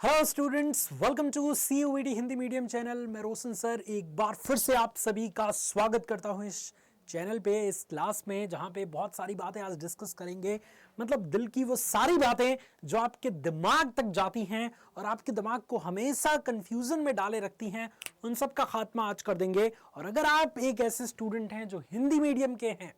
Hello students, welcome to CUET Hindi medium channel. मैं Roshan sir एक बार फिर से आप सभी का स्वागत करता हूं इस चैनल पे, इस क्लास में, जहां पे बहुत सारी बातें आज डिस्कस करेंगे। मतलब दिल की वो सारी बातें जो आपके दिमाग तक जाती हैं और आपके दिमाग को हमेशा कंफ्यूजन में डाले रखती हैं, उन सब का खात्मा आज कर देंगे। और अगर आप एक ऐसे स्टूडेंट हैं जो हिंदी मीडियम के हैं,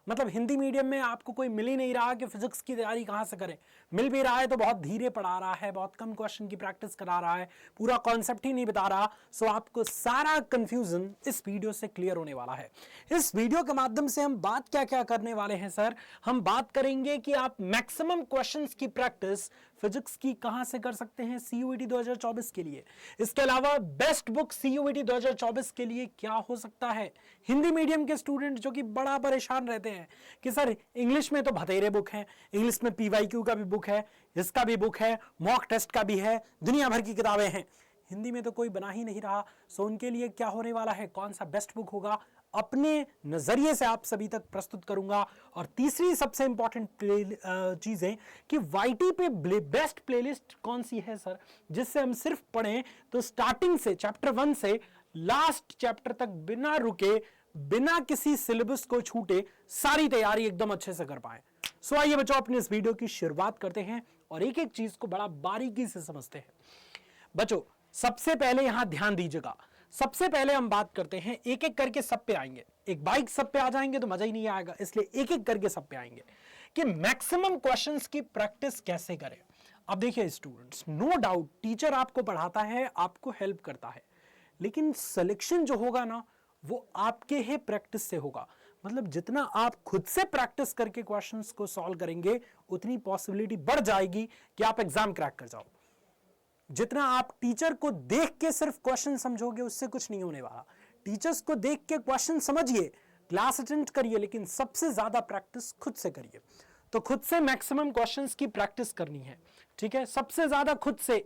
मतलब हिंदी मीडियम में आपको कोई मिल ही नहीं रहा कि फिजिक्स की तैयारी कहां से करें, मिल भी रहा है तो बहुत धीरे पढ़ा रहा है, बहुत कम क्वेश्चन की प्रैक्टिस करा रहा है, पूरा कॉन्सेप्ट ही नहीं बता रहा। सो आपको सारा कंफ्यूजन इस वीडियो से क्लियर होने वाला है। इस वीडियो के माध्यम से हम बात क्या क्या करने वाले हैं सर? हम बात करेंगे कि आप मैक्सिमम क्वेश्चंस की प्रैक्टिस फिजिक्स की कहां से कर सकते हैं CUET 2024 के लिए। इसके अलावा बेस्ट बुक CUET 2024 के लिए क्या हो सकता है। हिंदी मीडियम के स्टूडेंट जो कि बड़ा परेशान रहते हैं कि सर इंग्लिश में तो भतेरे बुक हैं, इंग्लिश में PYQ का भी बुक है, इसका भी बुक है, मॉक टेस्ट का भी है, दुनिया भर की किताबें हैं, हिंदी में तो कोई बना ही नहीं रहा। सो उनके लिए क्या होने वाला है, कौन सा बेस्ट बुक होगा, अपने नजरिए से आप सभी तक प्रस्तुत करूंगा। और तीसरी सबसे इंपॉर्टेंट चीज है कि YT पे बेस्ट प्लेलिस्ट कौन सी है सर, जिससे हम सिर्फ पढ़ें तो स्टार्टिंग से चैप्टर 1 से लास्ट चैप्टर तक बिना रुके, बिना किसी सिलेबस को छूटे सारी तैयारी एकदम अच्छे से कर पाए। सो आइए बच्चों, अपने इस वीडियो की शुरुआत करते हैं और एक एक चीज को बड़ा बारीकी से समझते हैं। बच्चों सबसे पहले यहां ध्यान दीजिएगा, सबसे पहले हम बात करते हैं, एक एक करके सब पे आएंगे। एक बाइक सब पे आ जाएंगे तो मजा ही नहीं आएगा, इसलिए एक एक करके सब पे आएंगे कि मैक्सिमम क्वेश्चंस की प्रैक्टिस कैसे करें। अब देखिए स्टूडेंट्स, नो डाउट टीचर आपको पढ़ाता है, आपको हेल्प करता है, लेकिन सिलेक्शन जो होगा ना वो आपके ही प्रैक्टिस से होगा। मतलब जितना आप खुद से प्रैक्टिस करके क्वेश्चंस को सॉल्व करेंगे, उतनी पॉसिबिलिटी बढ़ जाएगी कि आप एग्जाम क्रैक कर जाओ। जितना आप टीचर को देख के सिर्फ क्वेश्चन समझोगे, उससे कुछ नहीं होने वाला। टीचर्स को देख के क्वेश्चन समझिए, क्लास अटेंड करिए, लेकिन सबसे ज्यादा प्रैक्टिस खुद से करिए। तो खुद से मैक्सिमम क्वेश्चंस की प्रैक्टिस करनी है, ठीक है। सबसे ज्यादा खुद से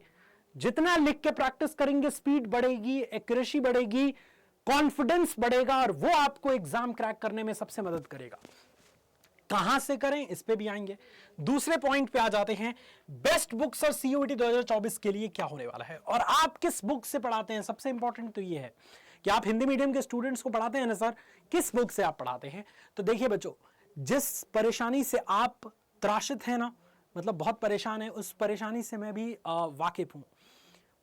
जितना लिख के प्रैक्टिस करेंगे, स्पीड बढ़ेगी, एक्यूरेसी बढ़ेगी, कॉन्फिडेंस बढ़ेगा, और वो आपको एग्जाम क्रैक करने में सबसे मदद करेगा। कहां से करें इस पे भी आएंगे। दूसरे पॉइंट पे आ जाते हैं, बेस्ट बुक्स और CUET 2024 के लिए क्या होने वाला है और आप किस बुक से पढ़ाते हैं। सबसे इंपॉर्टेंट तो ये है कि आप हिंदी मीडियम के स्टूडेंट्स को पढ़ाते हैं ना सर, किस बुक से आप पढ़ाते हैं। तो देखिए बच्चों, जिस परेशानी से आप त्रासित हैं ना, मतलब बहुत परेशान है, उस परेशानी से मैं भी वाकिफ हूं।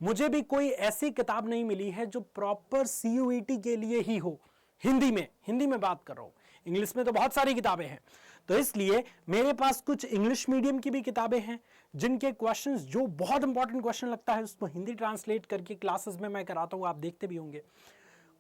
मुझे भी कोई ऐसी किताब नहीं मिली है जो प्रॉपर CUET के लिए ही हो। हिंदी में बात कर रहा हूं, इंग्लिश में तो बहुत सारी किताबें हैं। तो इसलिए मेरे पास कुछ इंग्लिश मीडियम की भी किताबें हैं, जिनके क्वेश्चंस जो बहुत इंपॉर्टेंट क्वेश्चन लगता है उसको हिंदी ट्रांसलेट करके क्लासेस में मैं कराता हूं, आप देखते भी होंगे।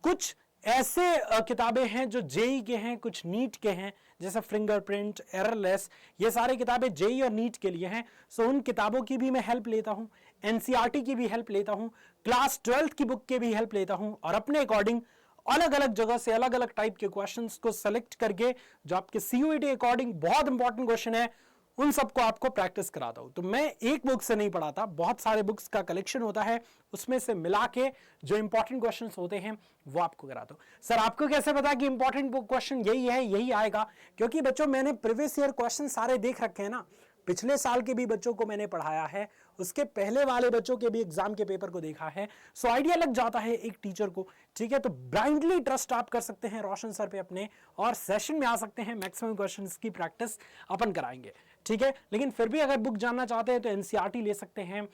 कुछ ऐसे किताबें हैं जो जेई के हैं, कुछ नीट के हैं, जैसे फिंगरप्रिंट, एररलेस, ये सारी किताबें जेई और नीट के लिए हैं। सो उन किताबों की भी मैं हेल्प लेता हूं, NCERT की भी हेल्प लेता हूं, क्लास 12 की बुक की भी हेल्प लेता हूं, और अपने अकॉर्डिंग अलग अलग जगह से अलग अलग टाइप के क्वेश्चंस को सेलेक्ट करके, जो आपके CUET अकॉर्डिंग बहुत इंपॉर्टेंट क्वेश्चन है, उन सबको आपको प्रैक्टिस कराता हूं। तो मैं एक बुक से नहीं पढ़ाता, बहुत सारे बुक्स का कलेक्शन होता है, उसमें से मिला के जो इंपॉर्टेंट क्वेश्चंस होते हैं वो आपको कराता हूं। सर आपको कैसे पता कि इंपॉर्टेंट क्वेश्चन यही है, यही आएगा? क्योंकि बच्चों मैंने प्रीवियस ईयर क्वेश्चन सारे देख रखे हैं ना, पिछले साल के भी बच्चों को मैंने पढ़ाया है, उसके पहले वाले बच्चों के भी एग्जाम के पेपर को देखा है। सो आइडिया लग जाता है एक टीचर को, ठीक है। तो ब्लाइंडली ट्रस्ट आप कर सकते हैं रोशन सर पे अपने, और सेशन में आ सकते हैं, मैक्सिमम क्वेश्चंस की प्रैक्टिस अपन कराएंगे, ठीक है। लेकिन फिर भी अगर बुक जानना चाहते हैं तो NCERT ले सकते हैं।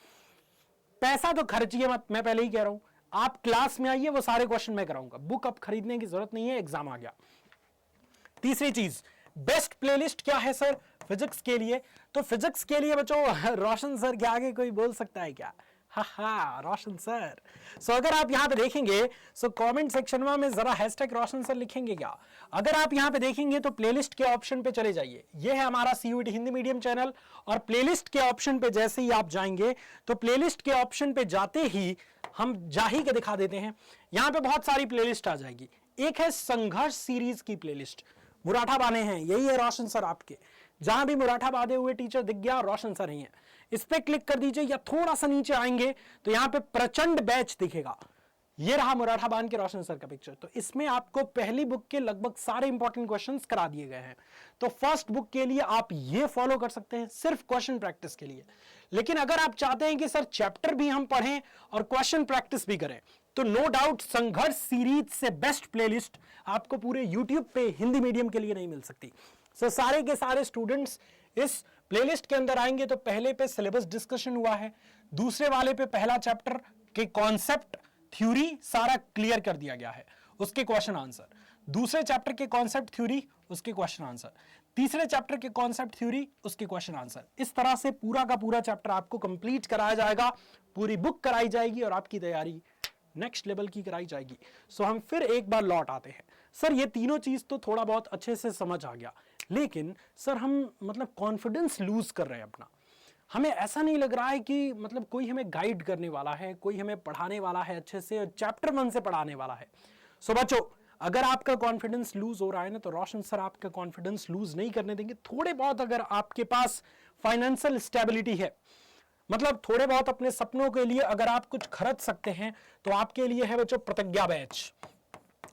पैसा तो खर्चिए मत, मैं पहले ही कह रहा हूं, आप क्लास में आइए, वो सारे क्वेश्चन मैं कराऊंगा, बुक अब खरीदने की जरूरत नहीं है, एग्जाम आ गया। तीसरी चीज, बेस्ट प्लेलिस्ट क्या है सर फिजिक्स के लिए? तो फिजिक्स के लिए बच्चों रोशन सर के आगे कोई बोल सकता है क्या? हा रोशन सर। सो अगर आप यहां पे देखेंगे, सो कमेंट सेक्शन में जरा हैशटैग रोशन सर लिखेंगे क्या? अगर आप यहां पे देखेंगे तो प्लेलिस्ट के ऑप्शन पे चले जाइए, ये है हमारा CUET हिंदी मीडियम चैनल, और प्लेलिस्ट के ऑप्शन पे जैसे ही आप जाएंगे, तो प्लेलिस्ट के ऑप्शन पे जाते ही हम जा ही के दिखा देते हैं, यहां पे बहुत सारी प्लेलिस्ट आ जाएगी। एक है संघर्ष सीरीज की प्लेलिस्ट, मुराठा बाने हैं, यही है रोशन सर आपके। जहां भी मुराठा बांधे हुए टीचर दिख गया, रोशन सर ही हैं। इस पे क्लिक कर दीजिए, या थोड़ा सा नीचे आएंगे तो यहां पे प्रचंड बैच दिखेगा, ये रहा मुराठा बांध के रोशन सर का पिक्चर। तो इसमें आपको पहली बुक के लगभग सारे इंपॉर्टेंट क्वेश्चंस करा दिए गए हैं। तो फर्स्ट बुक के लिए आप ये फॉलो कर सकते हैं सिर्फ क्वेश्चन प्रैक्टिस के लिए। लेकिन अगर आप चाहते हैं कि सर चैप्टर भी हम पढ़ें और क्वेश्चन प्रैक्टिस भी करें, तो नो डाउट संघर्ष सीरीज से बेस्ट प्लेलिस्ट आपको पूरे यूट्यूब पे हिंदी मीडियम के लिए नहीं मिल सकती। सो सारे के सारे स्टूडेंट्स इस प्लेलिस्ट के अंदर आएंगे तो पहले पे सिलेबस डिस्कशन हुआ है, दूसरे वाले पे पहला चैप्टर के कॉन्सेप्ट थ्योरी सारा क्लियर कर दिया गया है, उसके क्वेश्चन आंसर, दूसरे चैप्टर के कॉन्सेप्ट थ्योरी उसके क्वेश्चन आंसर, तीसरे चैप्टर के कॉन्सेप्ट थ्योरी उसके क्वेश्चन आंसर। इस तरह से पूरा का पूरा चैप्टर आपको कंप्लीट कराया जाएगा, पूरी बुक कराई जाएगी और आपकी तैयारी नेक्स्ट लेवल की कराई जाएगी। सो हम फिर एक बार लौट आते हैं, सर ये तीनों चीज तो थोड़ा बहुत अच्छे से समझ आ गया, लेकिन सर हम मतलब कॉन्फिडेंस लूज कर रहे हैं अपना, हमें ऐसा नहीं लग रहा है कि मतलब कोई हमें गाइड करने वाला है, कोई हमें पढ़ाने वाला है अच्छे से, चैप्टर 1 से पढ़ाने वाला है। सो बच्चों, अगर आपका कॉन्फिडेंस लूज हो रहा है ना, तो रोशन सर आपका कॉन्फिडेंस लूज नहीं करने देंगे। थोड़े बहुत अगर आपके पास फाइनेंशियल स्टेबिलिटी है, मतलब थोड़े बहुत अपने सपनों के लिए अगर आप कुछ खर्च सकते हैं, तो आपके लिए है बच्चों प्रतिज्ञा बैच।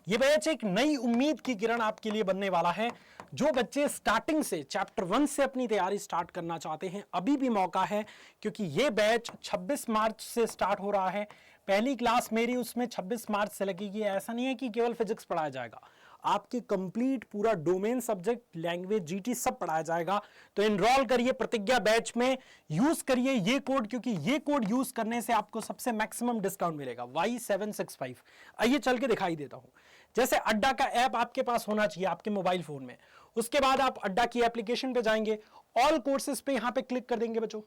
ये बैच एक नई उम्मीद की किरण आपके लिए बनने वाला है। जो बच्चे स्टार्टिंग से चैप्टर 1 से अपनी तैयारी स्टार्ट करना चाहते हैं, अभी भी मौका है, क्योंकि ये बैच 26 मार्च से स्टार्ट हो रहा है। पहली क्लास मेरी उसमें 26 मार्च से लगेगी। ऐसा नहीं है कि केवल फिजिक्स पढ़ाया जाएगा, आपके कंप्लीट पूरा डोमेन सब्जेक्ट, लैंग्वेज, जीटी सब पढ़ाया जाएगा। तो एनरोल करिए प्रतिज्ञा बैच में, यूज करिए ये कोड, क्योंकि ये कोड यूज करने से आपको सबसे मैक्सिमम डिस्काउंट मिलेगा, Y765। आइए चल के दिखाई देता हूं। जैसे अड्डा का ऐप आपके पास होना चाहिए आपके मोबाइल फोन में, उसके बाद आप अड्डा की एप्लीकेशन पे जाएंगे, ऑल कोर्सेज पे यहां पे क्लिक कर देंगे बच्चों।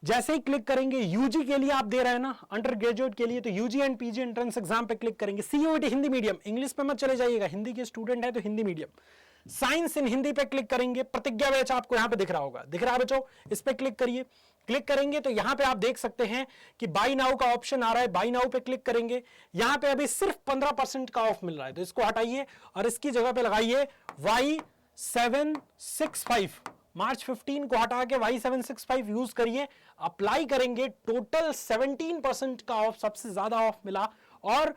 जैसे ही क्लिक करेंगे, यूजी के लिए आप दे रहे हैं ना, अंडर ग्रेजुएट के लिए, तो UG and PG entrance exam पे क्लिक करेंगे। सीयूईटी हिंदी मीडियम, इंग्लिश पे मत चले जाइएगा, हिंदी के स्टूडेंट है तो Hindi medium. Science in Hindi पे क्लिक करेंगे, प्रतिज्ञा बैच आपको यहां पे दिख रहा होगा, दिख रहा है बच्चों, इस पे क्लिक करिए। क्लिक करेंगे तो यहां पे आप देख सकते हैं कि बाई नाउ का ऑप्शन आ रहा है, बाई नाउ पे क्लिक करेंगे। यहां पे अभी सिर्फ 15% का ऑफ मिल रहा है, तो इसको हटाइए और इसकी जगह पे लगाइए Y765। मार्च 15 को हटा के Y765 यूज करिए, अप्लाई करेंगे, टोटल 17% का ऑफ, सबसे ज्यादा ऑफ मिला, और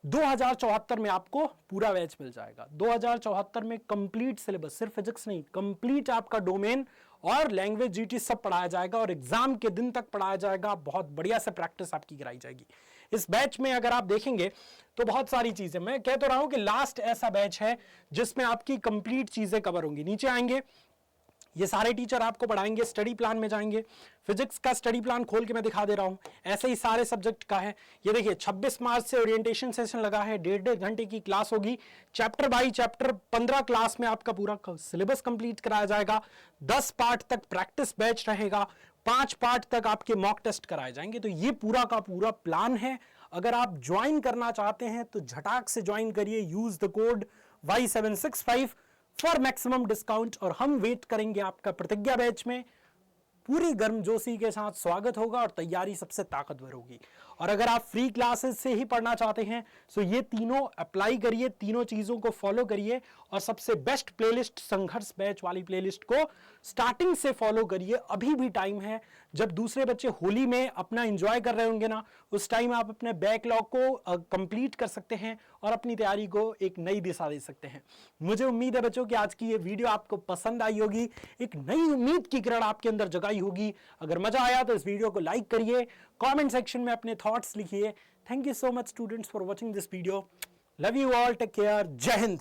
2074 में आपको पूरा बैच मिल जाएगा। 2074 में कंप्लीट सिलेबस, सिर्फ फिजिक्स नहीं, कंप्लीट आपका डोमेन और लैंग्वेज, जीटी सब पढ़ाया जाएगा और एग्जाम के दिन तक पढ़ाया जाएगा। बहुत बढ़िया से प्रैक्टिस आपकी कराई जाएगी। इस बैच में अगर आप देखेंगे तो बहुत सारी चीजें, मैं कह तो रहा हूं कि लास्ट ऐसा बैच है जिसमें आपकी कंप्लीट चीजें कवर होंगी। नीचे आएंगे, ये सारे टीचर आपको पढ़ाएंगे, स्टडी प्लान में जाएंगे, फिजिक्स का स्टडी प्लान खोल के मैं दिखा दे रहा हूं, ऐसे ही सारे सब्जेक्ट का है। ये देखिए 26 मार्च से ओरिएंटेशन सेशन लगा है, 1.5 घंटे की क्लास होगी, चैप्टर बाई चैप्टर 15 क्लास में आपका पूरा सिलेबस कंप्लीट कराया जाएगा। 10 पार्ट तक प्रैक्टिस बैच रहेगा, 5 पार्ट तक आपके मॉक टेस्ट कराए जाएंगे। तो ये पूरा का पूरा प्लान है। अगर आप ज्वाइन करना चाहते हैं तो झटाक से ज्वाइन करिए, use the code Y765 for maximum discount, और हम वेट करेंगे आपका प्रतिज्ञा बैच में। पूरी गर्मजोशी के साथ स्वागत होगा और तैयारी सबसे ताकतवर होगी। और अगर आप फ्री क्लासेस से ही पढ़ना चाहते हैं तो ये तीनों अप्लाई करिए, तीनों चीजों को फॉलो करिए, और सबसे बेस्ट प्लेलिस्ट संघर्ष बैच वाली प्लेलिस्ट को स्टार्टिंग से फॉलो करिए। अभी भी टाइम है, जब दूसरे बच्चे होली में अपना एंजॉय कर रहे होंगे ना, उस टाइम आप अपने बैकलॉग को कंप्लीट कर सकते हैं और अपनी तैयारी को एक नई दिशा दे सकते हैं। मुझे उम्मीद है बच्चों कि आज की ये वीडियो आपको पसंद आई होगी, एक नई उम्मीद की किरण आपके अंदर जगाई होगी। अगर मजा आया तो इस वीडियो को लाइक करिए, कमेंट सेक्शन में अपने थॉट्स लिखिए। Thank you so much students for watching this video. Love you all, take care, जय हिंद।